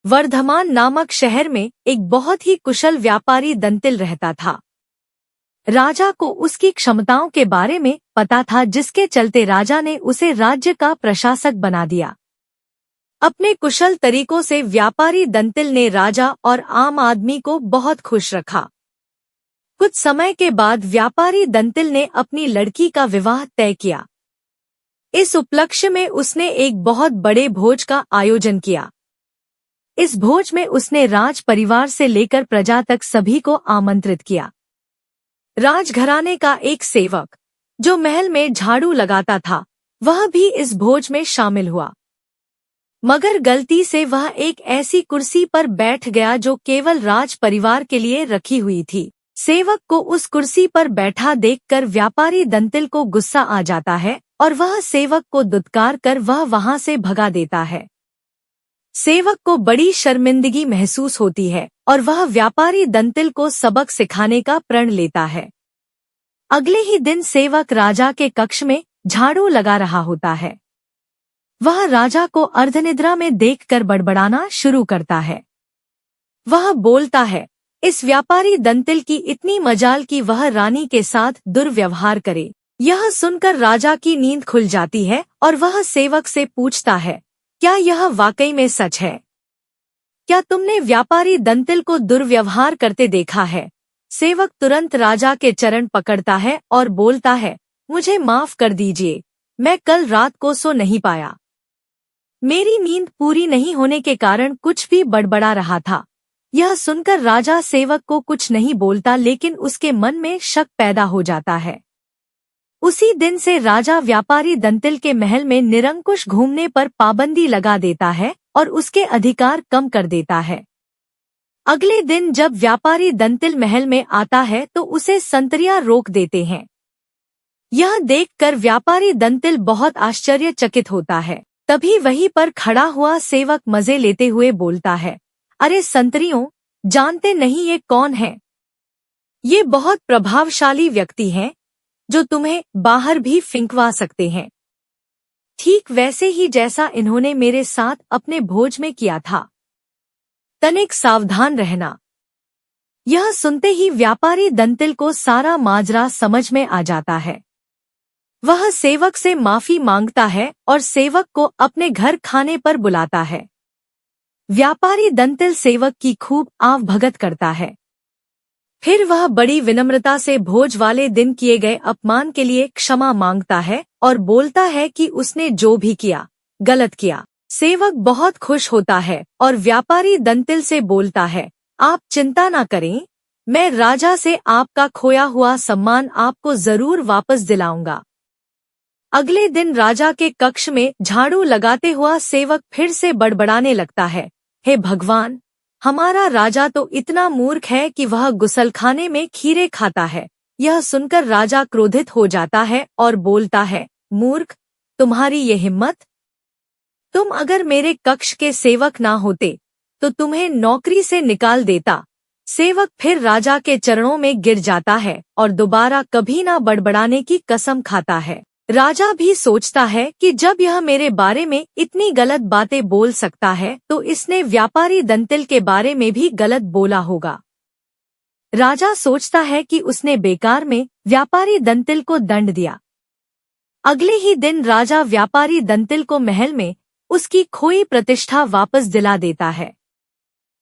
वर्धमान नामक शहर में एक बहुत ही कुशल व्यापारी दंतिल रहता था। राजा को उसकी क्षमताओं के बारे में पता था, जिसके चलते राजा ने उसे राज्य का प्रशासक बना दिया। अपने कुशल तरीकों से व्यापारी दंतिल ने राजा और आम आदमी को बहुत खुश रखा। कुछ समय के बाद व्यापारी दंतिल ने अपनी लड़की का विवाह तय किया। इस उपलक्ष्य में उसने एक बहुत बड़े भोज का आयोजन किया। इस भोज में उसने राज परिवार से लेकर प्रजा तक सभी को आमंत्रित किया। राजघराने का एक सेवक, जो महल में झाड़ू लगाता था, वह भी इस भोज में शामिल हुआ। मगर गलती से वह एक ऐसी कुर्सी पर बैठ गया जो केवल राज परिवार के लिए रखी हुई थी। सेवक को उस कुर्सी पर बैठा देखकर व्यापारी दंतिल को गुस्सा आ जाता है और वह सेवक को दुत्कार कर वह वहां से भगा देता है। सेवक को बड़ी शर्मिंदगी महसूस होती है और वह व्यापारी दंतिल को सबक सिखाने का प्रण लेता है। अगले ही दिन सेवक राजा के कक्ष में झाड़ू लगा रहा होता है। वह राजा को अर्धनिद्रा में देखकर बड़बड़ाना शुरू करता है। वह बोलता है, इस व्यापारी दंतिल की इतनी मजाल कि वह रानी के साथ दुर्व्यवहार करे। यह सुनकर राजा की नींद खुल जाती है और वह सेवक से पूछता है, क्या यह वाकई में सच है? क्या तुमने व्यापारी दंतिल को दुर्व्यवहार करते देखा है? सेवक तुरंत राजा के चरण पकड़ता है और बोलता है, मुझे माफ कर दीजिए, मैं कल रात को सो नहीं पाया। मेरी नींद पूरी नहीं होने के कारण कुछ भी बड़बड़ा रहा था। यह सुनकर राजा सेवक को कुछ नहीं बोलता, लेकिन उसके मन में शक पैदा हो जाता है। उसी दिन से राजा व्यापारी दंतिल के महल में निरंकुश घूमने पर पाबंदी लगा देता है और उसके अधिकार कम कर देता है। अगले दिन जब व्यापारी दंतिल महल में आता है तो उसे संतरिया रोक देते हैं। यह देखकर व्यापारी दंतिल बहुत आश्चर्यचकित होता है। तभी वहीं पर खड़ा हुआ सेवक मजे लेते हुए बोलता है, अरे संतरियों, जानते नहीं ये कौन है? ये बहुत प्रभावशाली व्यक्ति हैं जो तुम्हें बाहर भी फिंकवा सकते हैं, ठीक वैसे ही जैसा इन्होंने मेरे साथ अपने भोज में किया था। तनिक सावधान रहना। यह सुनते ही व्यापारी दंतिल को सारा माजरा समझ में आ जाता है। वह सेवक से माफी मांगता है और सेवक को अपने घर खाने पर बुलाता है। व्यापारी दंतिल सेवक की खूब आवभगत करता है। फिर वह बड़ी विनम्रता से भोज वाले दिन किए गए अपमान के लिए क्षमा मांगता है और बोलता है कि उसने जो भी किया, गलत किया। सेवक बहुत खुश होता है और व्यापारी दंतिल से बोलता है, आप चिंता न करें, मैं राजा से आपका खोया हुआ सम्मान आपको जरूर वापस दिलाऊंगा। अगले दिन राजा के कक्ष में झाड़ू लगाते हुआ सेवक फिर से बड़बड़ाने लगता है, हे भगवान, हमारा राजा तो इतना मूर्ख है कि वह गुसलखाने में खीरे खाता है। यह सुनकर राजा क्रोधित हो जाता है और बोलता है, मूर्ख, तुम्हारी ये हिम्मत! तुम अगर मेरे कक्ष के सेवक ना होते तो तुम्हें नौकरी से निकाल देता। सेवक फिर राजा के चरणों में गिर जाता है और दोबारा कभी ना बड़बड़ाने की कसम खाता है। राजा भी सोचता है कि जब यह मेरे बारे में इतनी गलत बातें बोल सकता है तो इसने व्यापारी दंतिल के बारे में भी गलत बोला होगा। राजा सोचता है कि उसने बेकार में व्यापारी दंतिल को दंड दिया। अगले ही दिन राजा व्यापारी दंतिल को महल में उसकी खोई प्रतिष्ठा वापस दिला देता है।